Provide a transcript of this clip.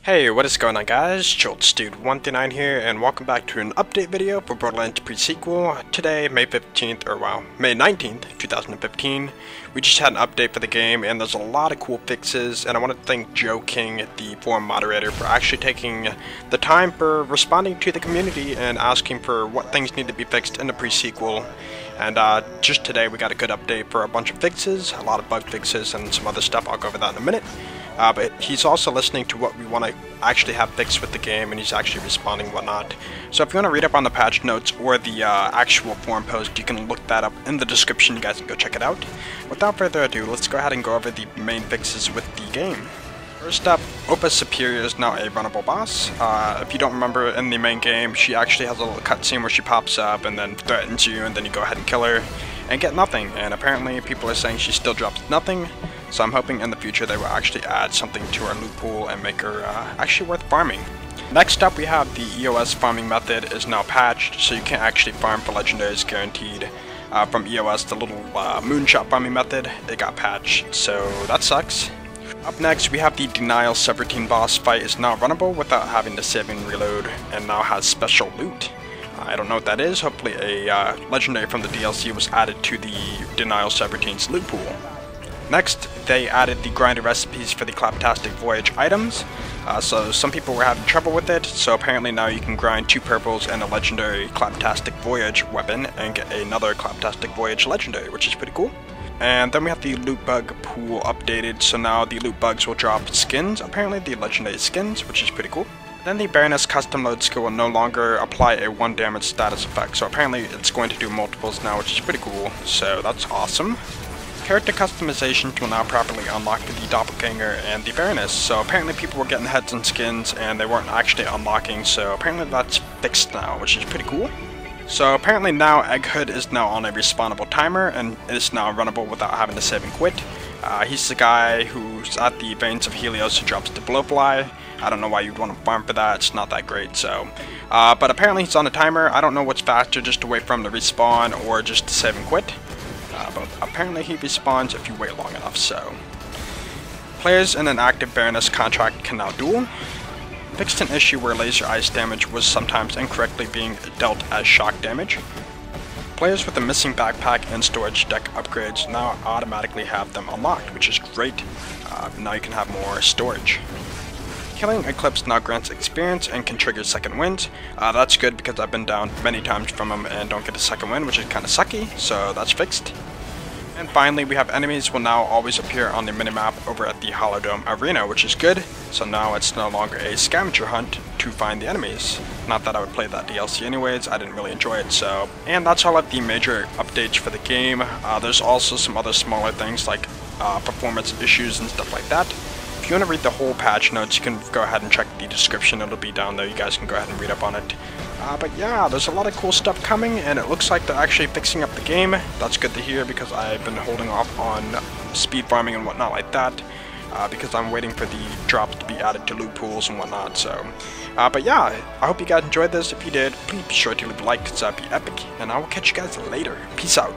Hey, what is going on guys? JoltsDude139 here, and welcome back to an update video for Borderlands pre-sequel. Today, May 15th, or well, May 19th, 2015. We just had an update for the game, and there's a lot of cool fixes, and I want to thank Joe King, the forum moderator, for actually taking the time for responding to the community and asking for what things need to be fixed in the pre-sequel. And just today we got a good update for a bunch of fixes, a lot of bug fixes, and some other stuff. I'll go over that in a minute. But he's also listening to what we want to actually have fixed with the game, and he's actually responding and whatnot. So if you want to read up on the patch notes or the actual forum post, you can look that up in the description. You guys can go check it out. Without further ado, let's go ahead and go over the main fixes with the game. First up, Opus Superior is now a runnable boss. If you don't remember, in the main game, she actually has a little cutscene where she pops up and then threatens you, and then you go ahead and kill her and get nothing. And apparently people are saying she still drops nothing. So I'm hoping in the future they will actually add something to our loot pool and make her actually worth farming. Next up, we have the EOS farming method is now patched, so you can't actually farm for legendaries guaranteed. From EOS, the little moonshot farming method, it got patched, so that sucks. Up next, we have the Denial Subroutine boss fight is now runnable without having to save and reload, and now has special loot. I don't know what that is. Hopefully a legendary from the DLC was added to the Denial Subroutine's loot pool. Next, they added the grinder recipes for the Claptastic Voyage items, so some people were having trouble with it, so apparently now you can grind 2 purples and a legendary Claptastic Voyage weapon and get another Claptastic Voyage legendary, which is pretty cool. And then we have the loot bug pool updated, so now the loot bugs will drop skins, apparently the legendary skins, which is pretty cool. Then the Baroness custom load skill will no longer apply a 1 damage status effect, so apparently it's going to do multiples now, which is pretty cool, so that's awesome. Character customizations will now properly unlock for the Doppelganger and the Baroness, so apparently people were getting heads and skins and they weren't actually unlocking, so apparently that's fixed now, which is pretty cool. So apparently now Egghood is now on a respawnable timer and is now runnable without having to save and quit. He's the guy who's at the Veins of Helios who drops the Blowfly. I don't know why you'd want to farm for that, it's not that great, so. But apparently he's on a timer. I don't know what's faster, just to wait for him to respawn or just to save and quit. But apparently he respawns if you wait long enough, so. Players in an active Baroness contract can now duel. Fixed an issue where laser ice damage was sometimes incorrectly being dealt as shock damage. Players with a missing backpack and storage deck upgrades now automatically have them unlocked, which is great. Now you can have more storage. Killing Eclipse now grants experience and can trigger second wins. That's good because I've been down many times from him and don't get a second win, which is kind of sucky, so that's fixed. And finally, we have enemies will now always appear on the minimap over at the Holodome Arena, which is good. So now it's no longer a scavenger hunt to find the enemies. Not that I would play that DLC anyways, I didn't really enjoy it, so. And that's all of the major updates for the game. There's also some other smaller things like performance issues and stuff like that. If you want to read the whole patch notes, you can go ahead and check the description, it'll be down there, you guys can go ahead and read up on it. But yeah, there's a lot of cool stuff coming, and it looks like they're actually fixing up the game. That's good to hear because I've been holding off on speed farming and whatnot like that, because I'm waiting for the drops to be added to loot pools and whatnot, so. But yeah, I hope you guys enjoyed this. If you did, please be sure to leave a like, because that'd be epic, and I will catch you guys later. Peace out.